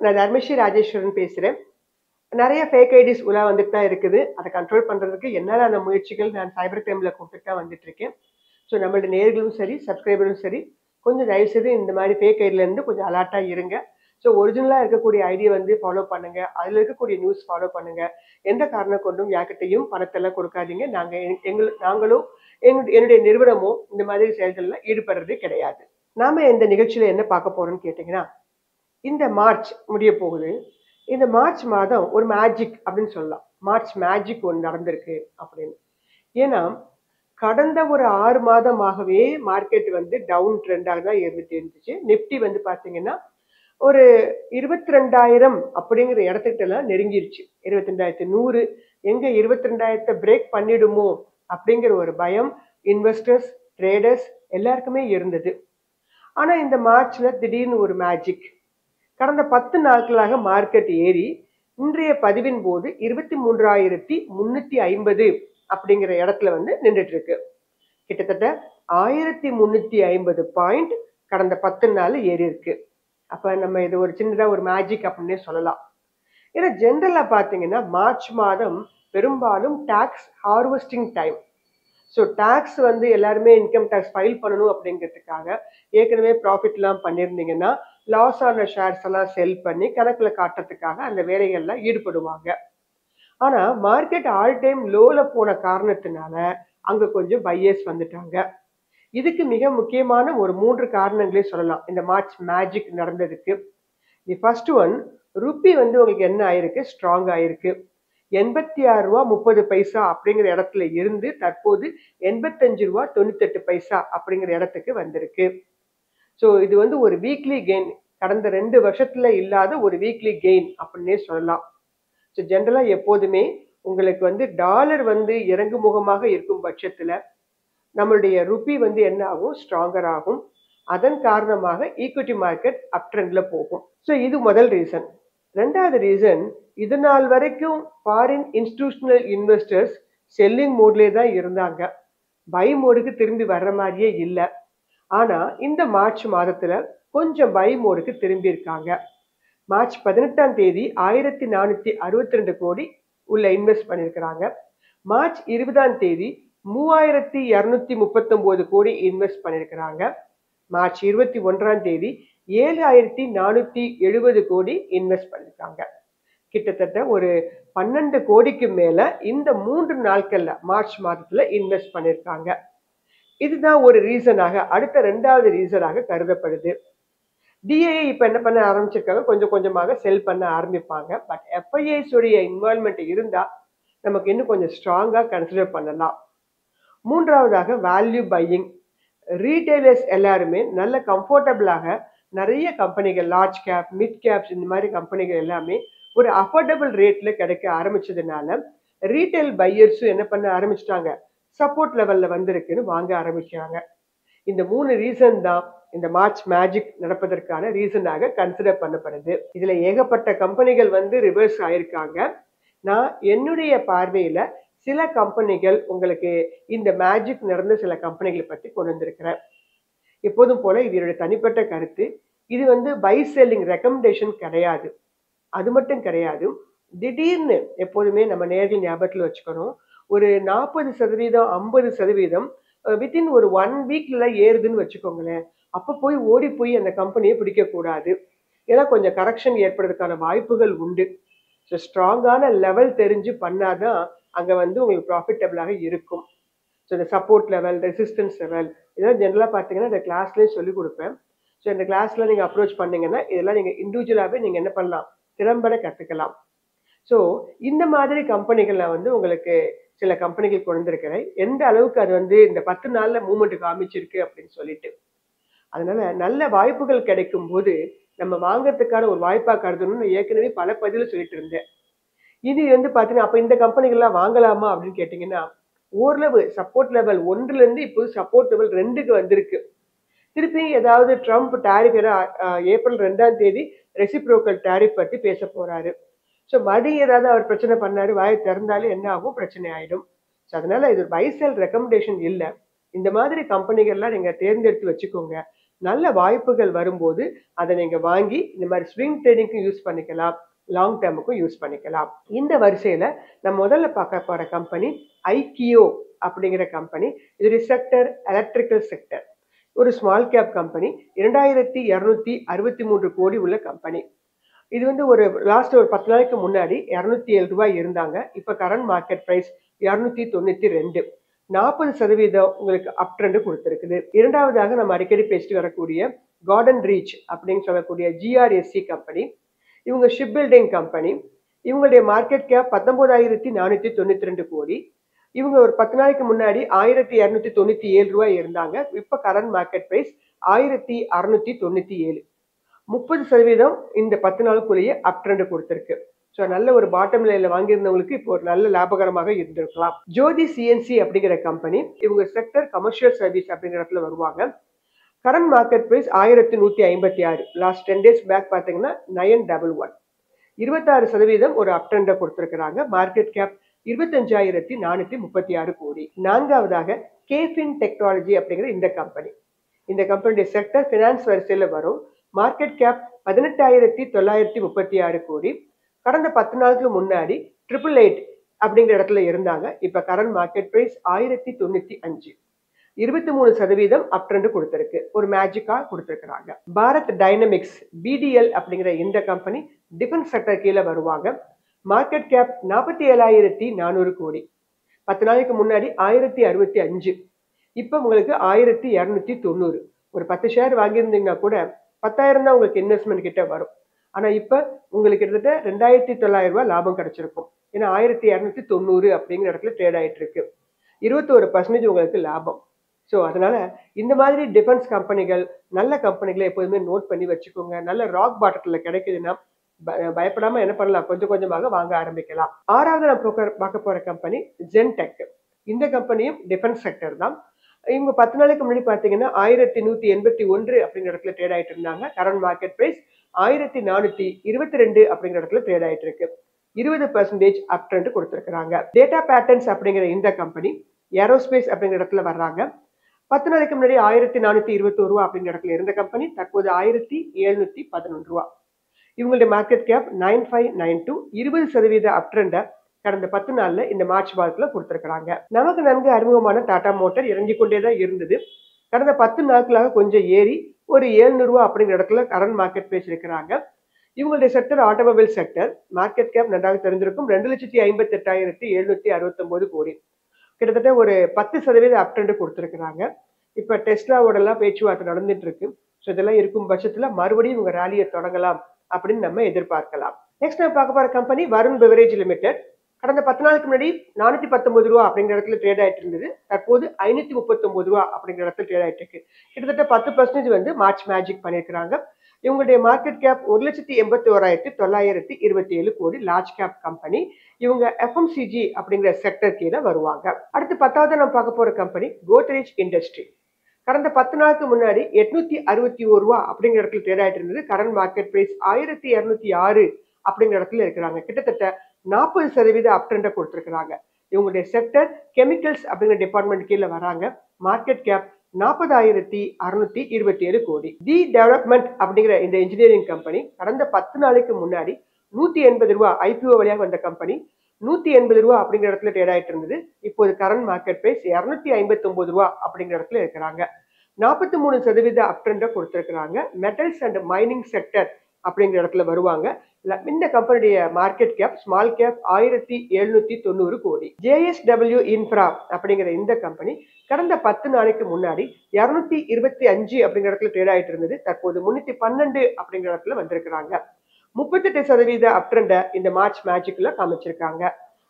நான் தர்மஸ்ரீ ராஜேஸ்வரன் பேசுறேன். நெறைய ஃபேக் ஐடிஸ் உலா வந்துட்டு தான் இருக்குது. அத கண்ட்ரோல் பண்றதுக்கு என்னாலான முயற்சிகள் நான் சைபர் கிரைம்ல குடுத்துட்டு தான் வந்துட்டு இருக்கேன். ஸோ நம்மளுடைய நேயர்களும் சரி, சப்ஸ்கிரைபரும் சரி, கொஞ்சம் தயவுசெய்து இந்த மாரி ஃபேக் ஐடில இருந்து கொஞ்சம் அலர்ட்டா இருங்க. ஸோ ஒரிஜினலா இருக்கக்கூடிய ஐடிய வந்து ஃபாலோ பண்ணுங்க. அதுல இருக்கக்கூடிய நியூஸ் ஃபாலோ பண்ணுங்க. எந்த காரணம் கொண்டும் யார்கிட்டயும் பணத்தெல்லாம் குடுக்காதீங்க. நாங்களும் என்னுடைய நிறுவனமும் இந்த மாதிரி செயல்கள்ல ஈடுபடுறதே கிடையாது. நாம இந்த நிகழ்ச்சியில என்ன பார்க்க போறோம்னு கேட்டீங்கன்னா, இந்த மார்ச் முடிய போகுது. இந்த மார்ச் மாதம் ஒரு மேஜிக் அப்படின்னு சொல்லலாம். மார்ச் மேஜிக் ஒண்ணு நடந்திருக்கு அப்படின்னு. ஏன்னா, கடந்த ஒரு 6 மாதமாகவே மார்க்கெட் வந்து டவுன் ட்ரெண்டாக தான் இருந்துட்டு இருந்துச்சு. நிஃப்டி வந்து பார்த்தீங்கன்னா, ஒரு 22,000 அப்படிங்கிற இடத்துக்கிட்டலாம் நெருங்கிருச்சு. 22,100 எங்க 22,000 பிரேக் பண்ணிடுமோ அப்படிங்கிற ஒரு பயம் இன்வெஸ்டர்ஸ், ட்ரேடர்ஸ் எல்லாருக்குமே இருந்தது. ஆனா இந்த மார்ச்ல திடீர்னு ஒரு மேஜிக். கடந்த 10 நாட்களாக மார்க்கெட் ஏறி இன்றைய பதிவின் போது 23,350 அப்படிங்கிற இடத்துல வந்து நின்றுட்டு இருக்கு. கிட்டத்தட்ட 1,350 பாயிண்ட் கடந்த 10 நாள் ஏறி இருக்கு. அப்ப நம்ம இது ஒரு சின்னதா ஒரு மேஜிக் அப்படின்னே சொல்லலாம். ஏன்னா ஜென்ரலா பாத்தீங்கன்னா மார்ச் மாதம் பெரும்பாலும் tax harvesting time. So tax வந்து எல்லாருமே இன்கம் டேக்ஸ் ஃபைல் பண்ணணும் அப்படிங்கிறதுக்காக ஏற்கனவே ப்ராஃபிட்லாம் பண்ணியிருந்தீங்கன்னா லாஸ் ஆன ஷேர்ஸ் எல்லாம் செல் பண்ணி கணக்குல காட்டுறதுக்காக அந்த வேலைகள்லாம் ஈடுபடுவாங்க. ஆனா மார்க்கெட் ஆல் டைம் லோல போன காரணத்தினால அங்க கொஞ்சம் பையர்ஸ் வந்துட்டாங்க. இதுக்கு மிக முக்கியமான ஒரு 3 காரணங்களே சொல்லலாம் இந்த மார்ச் மேஜிக் நடந்ததுக்கு. தி ஃபர்ஸ்ட் ஒன், ருப்பி வந்து உங்களுக்கு என்ன ஆயிருக்கு, ஸ்ட்ராங் ஆயிருக்கு. 86 ரூபா 30 பைசா அப்படிங்கிற இடத்துல இருந்து தற்போது 85 ரூபா 98 பைசா அப்படிங்கிற இடத்துக்கு வந்திருக்கு. ஸோ இது வந்து ஒரு வீக்லி கெயின், கடந்த 2 வருஷத்துல இல்லாத ஒரு வீக்லி கெயின் அப்படின்னே சொல்லலாம். ஸோ ஜென்ரலா எப்போதுமே உங்களுக்கு வந்து டாலர் வந்து இறங்குமுகமாக இருக்கும் பட்சத்துல நம்மளுடைய ருப்பி வந்து என்ன ஆகும், ஸ்ட்ராங்கர் ஆகும். அதன் காரணமாக ஈக்விட்டி மார்க்கெட் அப் ட்ரெண்ட்ல போகும். ஸோ இது முதல் ரீசன். ரெண்டாவது ரீசன், இது நாள் வரைக்கும் ஃபாரின் இன்ஸ்டிடியூஷனல் இன்வெஸ்டர்ஸ் செல்லிங் மோட்லேயே தான் இருந்தாங்க. பை மோடுக்கு திரும்பி வர்ற மாதிரியே இல்லை. ஆனா இந்த மார்ச் மாதத்துல கொஞ்சம் பை மோடுக்கு திரும்பி இருக்காங்க. மார்ச் 18ஆம் தேதி 1,462 கோடி உள்ள இன்வெஸ்ட் பண்ணியிருக்கிறாங்க. மார்ச் 20ஆம் தேதி 3,239 கோடி இன்வெஸ்ட் பண்ணியிருக்கிறாங்க. மார்ச் 21ஆம் தேதி 7,470 கோடி இன்வெஸ்ட் பண்ணிருக்காங்க. கிட்டத்தட்ட ஒரு 12 கோடிக்கு மேல இந்த 3 நாட்கள்ல மார்ச் மாதத்துல இன்வெஸ்ட் பண்ணிருக்காங்க. இதுதான் ஒரு ரீசனாக, அடுத்த 2வது ரீசனாக கருதப்படுது. டிஐ இப்ப என்ன பண்ண ஆரம்பிச்சிருக்காங்க, கொஞ்சம் கொஞ்சமாக செல் பண்ண ஆரம்பிப்பாங்க. பட் எஃப்ஐஐஸ் உடைய இன்வால்மெண்ட் இருந்தா நமக்கு இன்னும் கொஞ்சம் ஸ்ட்ராங்கா கன்சிடர் பண்ணலாம். மூன்றாவதாக வேல்யூ பையிங். ரீட்டைலர்ஸ் எல்லாருமே நல்ல கம்ஃபர்டபுளாக நிறைய கம்பெனிகள், லார்ஜ் கேப், மிட் கேப்ஸ், இந்த மாதிரி கம்பெனிகள் எல்லாமே ஒரு அஃபோர்டபுள் ரேட்ல கிடைக்க ஆரம்பிச்சதுனால ரீட்டைல் பையர்ஸும் என்ன பண்ண ஆரம்பிச்சிட்டாங்க, சப்போர்ட் லெவல்ல வந்திருக்குன்னு வாங்க ஆரம்பிச்சாங்க. இந்த 3 ரீசன் தான் இந்த மார்ச் மேஜிக் நடப்பதற்கான ரீசனாக கன்சிடர் பண்ணப்படுது. இதுல ஏகப்பட்ட கம்பெனிகள் வந்து ரிவர்ஸ் ஆயிருக்காங்க. நான் என்னுடைய பார்வையில சில கம்பெனிகள் உங்களுக்கு இந்த மேஜிக் நடந்த சில கம்பெனிகளை பத்தி கொண்டு வந்திருக்கிறேன். எப்போதும் போல இது என்னுடைய தனிப்பட்ட கருத்து. இது வந்து பை செல்லிங் ரெக்கமெண்டேஷன் கிடையாது. அது மட்டும் கிடையாது, திடீர்னு எப்போதுமே நம்ம நேரில் ஞாபகத்தில் வச்சுக்கணும், ஒரு 40% 50% வித்தின் ஒரு 1 வீக்ல ஏறுதுன்னு வச்சுக்கோங்களேன். அப்ப போய் ஓடி போய் அந்த கம்பெனியை பிடிக்க கூடாது. ஏன்னா கொஞ்சம் கரெக்ஷன் ஏற்படுறதுக்கான வாய்ப்புகள் உண்டு. ஸோ ஸ்ட்ராங்கான லெவல் தெரிஞ்சு பண்ணாதான் அங்க வந்து உங்களுக்கு ப்ராஃபிட்டபிளாக இருக்கும். ஸோ இந்த சப்போர்ட் லெவல், ரெசிஸ்டன்ஸ் லெவல், இதெல்லாம் ஜென்ரலாக பார்த்தீங்கன்னா இந்த கிளாஸ்லேயே சொல்லிக் கொடுப்பேன். ஸோ இந்த கிளாஸ்ல நீங்கள் அப்ரோச் பண்ணீங்கன்னா இதெல்லாம் நீங்கள் இண்டிவிஜுவலாகவே நீங்கள் என்ன பண்ணலாம், திறம்பட கற்றுக்கலாம். ஸோ இந்த மாதிரி கம்பெனிகள் நான் வந்து உங்களுக்கு சில கம்பெனிகள் கொண்டு வந்திருக்கிறேன். எந்த அளவுக்கு அது வந்து இந்த 10 நாள்ல மூவ்மெண்ட் காமிச்சிருக்கு அப்படின்னு சொல்லிட்டு. அதனால நல்ல வாய்ப்புகள் கிடைக்கும் போது நம்ம வாங்கறதுக்கான ஒரு வாய்ப்பா கருதணும்னு ஏற்கனவே பல பதில சொல்லிட்டு இருந்தேன். இது வந்து பாத்தீங்கன்னா அப்ப இந்த கம்பெனிகள்லாம் வாங்கலாமா அப்படின்னு கேட்டீங்கன்னா, ஓரளவு சப்போர்ட் லெவல் 1ல இருந்து இப்போ சப்போர்ட் லெவல் 2க்கு வந்திருக்கு. திருப்பி ஏதாவது ட்ரம்ப் டாரிஃப் ஏப்ரல் 2ஆம் தேதி ரெசிப்ரோக்கல் டாரிஃப் பத்தி பேச போறாரு. ஸோ மறுபடியும் ஏதாவது அவர் பிரச்சனை பண்ணாரு, வாயை திறந்தாலும் என்ன ஆகும், பிரச்சனை ஆயிடும். ஸோ அதனால இது பை செல் ரெக்கமெண்டேஷன் இல்லை. இந்த மாதிரி கம்பெனிகள்லாம் நீங்க தேர்ந்தெடுத்து வச்சுக்கோங்க. நல்ல வாய்ப்புகள் வரும்போது அதை நீங்க வாங்கி இந்த மாதிரி ஸ்விங் ட்ரேடிங்க்கும் யூஸ் பண்ணிக்கலாம், லாங் டேர்முக்கும் யூஸ் பண்ணிக்கலாம். இந்த வரிசையில நம்ம முதல்ல பார்க்க போற கம்பெனி ஐக்கியோ அப்படிங்கிற கம்பெனி. இது ஒரு செக்டர், எலக்ட்ரிக்கல் செக்டர். ஒரு ஸ்மால் கேப் கம்பெனி, 2263 கோடி உள்ள கம்பெனி. இது வந்து ஒரு லாஸ்ட் ஒரு 10 நாளைக்கு முன்னாடி 207 ரூபாய் இருந்தாங்க. இப்ப கரண்ட் மார்க்கெட் பிரைஸ் 292. 40% உங்களுக்கு அப் ட்ரெண்ட் கொடுத்திருக்குது. இரண்டாவதாக நம்ம அடிக்கடி பேசிட்டு வரக்கூடிய கார்டன் ரீச் அப்படின்னு சொல்லக்கூடிய ஜிஆர்எஸ்சி கம்பெனி. இவங்க ஷிப் பில்டிங் கம்பெனி. இவங்களுடைய மார்க்கெட் கேப் 19,492 கோடி. இவங்க ஒரு 10 நாளைக்கு முன்னாடி 1,297 ரூபாய் இருந்தாங்க. இப்ப கரண்ட் மார்க்கெட் பிரைஸ் 1,697. 30% இந்த 10 நாளுக்குள்ளேயே அப் ட்ரெண்ட் கொடுத்திருக்கு. ஸோ நல்ல ஒரு பாட்டம் லைன்ல வாங்கியிருந்தவங்களுக்கு இப்போ ஒரு நல்ல லாபகரமாக இருந்திருக்கலாம். ஜோதி சிஎன்சி அப்படிங்கிற கம்பெனி, இவங்க செக்டர் கமர்ஷியல் சர்வீஸ் அப்படிங்கிற இடத்துல வருவாங்க. Current market price 1,156. Last 10 days back பார்த்தீங்கன்னா 911. 26% ஒரு அப் ட்ரெண்டை கொடுத்திருக்கிறாங்க. மார்க்கெட் கேப் 25,436 கோடி. நான்காவதாக கேஃபின் டெக்னாலஜி அப்படிங்கிற இந்த கம்பெனி. இந்த கம்பெனியுடைய செக்டர் பினான்ஸ் வரிசையில் வரும். மார்க்கெட் கேப் 18,936 கோடி. கடந்த 10 நாளுக்கு முன்னாடி 888 அப்படிங்கிற இடத்துல இருந்தாங்க. இப்ப current market price 1,095. 23% up trend கொடுத்திருக்கு. ஒரு மேஜிக்கா கொடுத்திருக்கிறாங்க. பாரத் டைனமிக்ஸ் பிடிஎல் அப்படிங்கிற இந்த கம்பெனி டிஃபென்ஸ் செக்டர் கீழே வருவாங்க. மார்க்கெட் கேப் 47,400 கோடி. 10 நாளைக்கு முன்னாடி 1,065. இப்ப உங்களுக்கு 1,290. ஒரு 10 ஷேர் வாங்கியிருந்தீங்கன்னா கூட 10,000 தான் உங்களுக்கு இன்வெஸ்ட்மெண்ட் கிட்ட வரும். ஆனா இப்ப உங்களுக்கு கிட்டத்தட்ட 2,900 ரூபாய் லாபம் கிடைச்சிருக்கும். ஏன்னா 1,290 அப்படிங்கிற இடத்துல ட்ரேட் ஆயிட்டு இருக்கு. 21% உங்களுக்கு லாபம். ஸோ அதனால இந்த மாதிரி டிஃபென்ஸ் கம்பெனிகள், நல்ல கம்பெனிகளை எப்போதுமே நோட் பண்ணி வச்சுக்கோங்க. நல்ல ராக் பாட்டத்தில் கிடைக்குதுன்னா பயப்படாம என்ன பண்ணலாம், கொஞ்சம் கொஞ்சமாக வாங்க ஆரம்பிக்கலாம். ஆறாவது நான் பார்க்க போற கம்பெனி ஜென்டெக். இந்த கம்பெனியும் டிஃபென்ஸ் செக்டர் தான். இவங்க 10 நாளைக்கு முன்னாடி பாத்தீங்கன்னா 1,181 அப்படிங்கிற இடத்துல ட்ரேட் ஆயிட்டு இருந்தாங்க. கரண்ட் மார்க்கெட் பிரைஸ் 1,422 அப்படிங்கிற இடத்துல ட்ரேட் ஆயிட்டு இருக்கு. 20% அப் ட்ரெண்ட் கொடுத்திருக்கிறாங்க. டேட்டா பேட்டர்ன்ஸ் அப்படிங்கிற இந்த கம்பெனி ஏரோஸ்பேஸ் அப்படிங்கிற இடத்துல வர்றாங்க. 10 நாளைக்கு முன்னாடி 1,421 ரூபா அப்படிங்கிற இடத்துல இருந்த கம்பெனி தற்போது 1,711 ரூபா. இவங்களுடைய மார்க்கெட் கேப் 9592. 20% அப் ட்ரெண்டை கடந்த 10 நாள்ல இந்த மார்ச் மாதத்துல கொடுத்திருக்கிறாங்க. நமக்கு நன்கு அறிமுகமான டாடா மோட்டார் இறங்கி கொண்டேதான் இருந்தது. கடந்த 10 நாட்களாக கொஞ்சம் ஏறி ஒரு 700 ரூபா அப்படிங்கிற இடத்துல கரண்ட் மார்க்கெட் பிரைஸ் இருக்கிறாங்க. இவங்களுடைய sector automobile sector. Market cap நன்றாக தெரிஞ்சிருக்கும். 2,58,769 கோடி. கிட்டத்தட்ட ஒரு 10% அப் ட்ரெண்ட் கொடுத்திருக்கிறாங்க. இப்ப டெஸ்லாவோட எல்லாம் பேச்சுவார்த்தை நடந்துட்டு இருக்கு. ஸோ இதெல்லாம் இருக்கும் பட்சத்துல மறுபடியும் இவங்க ரேலியை தொடங்கலாம் அப்படின்னு நம்ம எதிர்பார்க்கலாம். நெக்ஸ்ட் நம்ம பார்க்க போற கம்பெனி வருண் பெவரேஜ் லிமிடெட். கடந்த 10 நாளுக்கு முன்னாடி 419 ரூபா அப்படிங்கிற இடத்துல ட்ரேட் ஆயிட்டு இருந்தது. தற்போது 539 ரூபா அப்படிங்கிற இடத்துல ட்ரேட் ஆயிட்டு இருக்கு. கிட்டத்தட்ட 10% வந்து மார்ச் மேஜிக் பண்ணியிருக்கிறாங்க. இவங்களுடைய மார்க்கெட் கேப் 1,81,927 கோடி. Large cap company. இவங்க எஃப்எம்சிஜி அப்படிங்கிற செக்டர் கீழே வருவாங்க. அடுத்து 10வது நம்ம பார்க்க போற கம்பெனி கோத்ரேஜ் இண்டஸ்ட்ரி. கடந்த 10 நாளுக்கு முன்னாடி 861 ரூபா அப்படிங்கிற இடத்துல ட்ரேட் ஆயிட்டு இருந்தது. கரண்ட் மார்க்கெட் பிரைஸ் 1,206 அப்படிங்கிற இடத்துல இருக்கிறாங்க. கிட்டத்தட்ட 40% அப் ட்ரெண்டை கொடுத்திருக்கிறாங்க. இவங்களுடைய செக்டர் கெமிக்கல்ஸ் அப்படிங்கிற டிபார்ட்மெண்ட் கீழே வராங்க. மார்க்கெட் கேப் 40,627 கோடி. தி டெவலப்மெண்ட் அப்படிங்கிற இந்த இன்ஜினியரிங் கம்பெனி கடந்த 10 நாளைக்கு முன்னாடி 180 ரூபா ஐபிஓ வழியாக வந்த கம்பெனி 180 ரூபா அப்படிங்கிற இடத்துல ட்ரேட் ஆயிட்டு இருந்தது. இப்போது கரண்ட் மார்க்கெட் பிரைஸ் 259 ரூபா அப்படிங்கிற இடத்துல இருக்கிறாங்க. 43% அப் ட்ரெண்டை கொடுத்திருக்கிறாங்க. மெட்டல்ஸ் அண்ட் மைனிங் செக்டர் அப்படிங்கிற இடத்துல வருவாங்க. இந்த கம்பெனியுடைய மார்க்கெட் கேப் ஸ்மால் கேப் 1,790 கோடி. ஜேஎஸ்டபிள்யூ இன்ஃப்ரா அப்படிங்கிற இந்த கம்பெனி கடந்த 10 நாளைக்கு முன்னாடி 225 அப்படிங்கிற இடத்துல ட்ரேட் ஆயிட்டு இருந்தது. தற்போது 312 அப்படிங்கிற இடத்துல வந்திருக்கிறாங்க. 38% அப் ட்ரெண்டை இந்த மார்ச் மேஜிக்ல காமிச்சிருக்காங்க.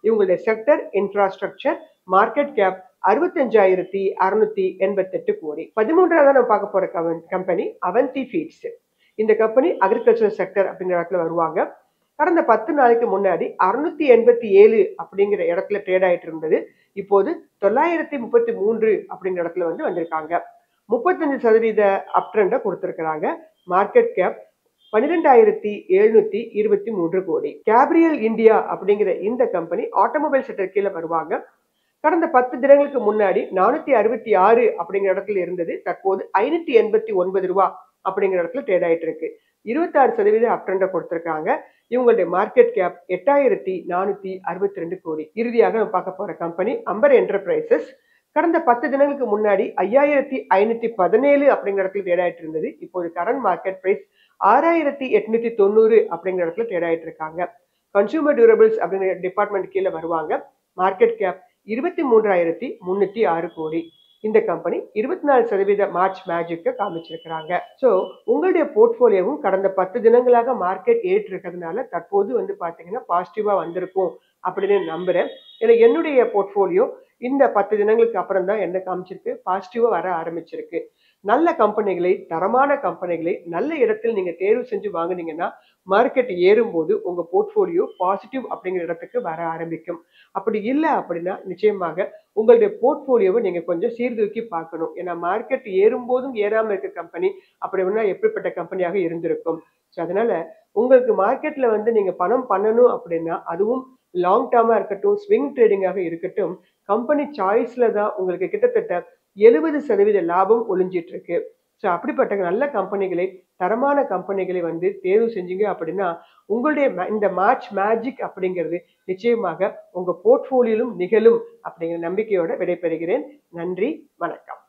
இவங்களுடைய செக்டர் இன்ஃப்ராஸ்ட்ரக்சர். மார்க்கெட் கேப் 65,688 கோடி. 13வது நம்ம பார்க்க போற கம்பெனி அவந்தி ஃபீட்ஸ். இந்த கம்பெனி அக்ரிகல்ச்சர் செக்டர் அப்படிங்கிற இடத்துல வருவாங்க. கடந்த 10 நாளைக்கு முன்னாடி 687 அப்படிங்கிற இடத்துல ட்ரேட் ஆயிட்டு இருந்தது. இப்போது 933 அப்படிங்கிற இடத்துல வந்து வந்திருக்காங்க. 35% அப் ட்ரெண்டை கொடுத்திருக்கிறாங்க. மார்க்கெட் கேப் 12,723 கோடி. கேப்ரியல் இந்தியா அப்படிங்கிற இந்த கம்பெனி ஆட்டோமொபைல் செக்டர் கீழே வருவாங்க. கடந்த 10 தினங்களுக்கு முன்னாடி 466 அப்படிங்கிற இடத்துல இருந்தது. தற்போது 589 ரூபா அப்படிங்கிற இடத்துல ட்ரேட் ஆயிட்டு இருக்கு. 26% அப் ட்ரெண்ட கொடுத்திருக்காங்க. இவங்களுடைய மார்க்கெட் கேப் 8462 கோடி. இறுதியாக நம்ம பார்க்க போற கம்பெனி அம்பர் என்டர்பிரைசஸ். கடந்த 10 தினங்களுக்கு முன்னாடி 5517 அப்படிங்கிற இடத்துல ட்ரேட் ஆயிட்டு இருந்தது. இப்போது கரண்ட் மார்க்கெட் பிரைஸ் 6890 அப்படிங்கிற இடத்துல ட்ரேட் ஆயிட்டு இருக்காங்க. கன்சூமர் டியூரபிள்ஸ் அப்படிங்கிற டிபார்ட்மெண்ட் கீழே வருவாங்க. மார்க்கெட் கேப் 23306 கோடி. இந்த கம்பெனி 24% மார்ச் மேஜிக்க காமிச்சிருக்கிறாங்க. ஸோ உங்களுடைய போர்ட்ஃபோலியோவும் கடந்த 10 தினங்களாக மார்க்கெட் ஏற்று இருக்கிறதுனால தற்போது வந்து பாத்தீங்கன்னா பாசிட்டிவா வந்திருக்கும் அப்படின்னு நம்புறேன். ஏன்னா என்னுடைய போர்ட்ஃபோலியோ இந்த 10 தினங்களுக்கு அப்புறம் தான் என்ன காமிச்சிருக்கு, பாசிட்டிவா வர ஆரம்பிச்சிருக்கு. நல்ல கம்பெனிகளை, தரமான கம்பெனிகளை நல்ல இடத்தில் நீங்க தேர்வு செஞ்சு வாங்குனீங்கன்னா மார்க்கெட் ஏறும்போது உங்க போர்ட்ஃபோலியோ பாசிட்டிவ் அப்படிங்கிற இடத்துக்கு வர ஆரம்பிக்கும். அப்படி இல்லை அப்படின்னா நிச்சயமாக உங்களுடைய போர்ட்ஃபோலியோவை நீங்க கொஞ்சம் சீர்தூக்கி பார்க்கணும். ஏன்னா மார்க்கெட் ஏறும்போதும் ஏறாம இருக்க கம்பெனி அப்படின்னா எப்படிப்பட்ட கம்பெனியாக இருந்திருக்கும். ஸோ அதனால உங்களுக்கு மார்க்கெட்ல வந்து நீங்க பணம் பண்ணணும் அப்படின்னா அதுவும் லாங் டேர்மா இருக்கட்டும், ஸ்விங் ட்ரேடிங்காக இருக்கட்டும், கம்பெனி சாய்ஸ்ல தான் உங்களுக்கு கிட்டத்தட்ட 70% லாபம் ஒளிஞ்சிட்டு இருக்கு. ஸோ அப்படிப்பட்ட நல்ல கம்பெனிகளை, தரமான கம்பெனிகளை வந்து தேர்வு செஞ்சீங்க அப்படின்னா உங்களுடைய இந்த மார்ச் மேஜிக் அப்படிங்கிறது நிச்சயமாக உங்க போர்ட்ஃபோலியோலும் நிகழும் அப்படிங்கிற நம்பிக்கையோட விடைபெறுகிறேன். நன்றி, வணக்கம்.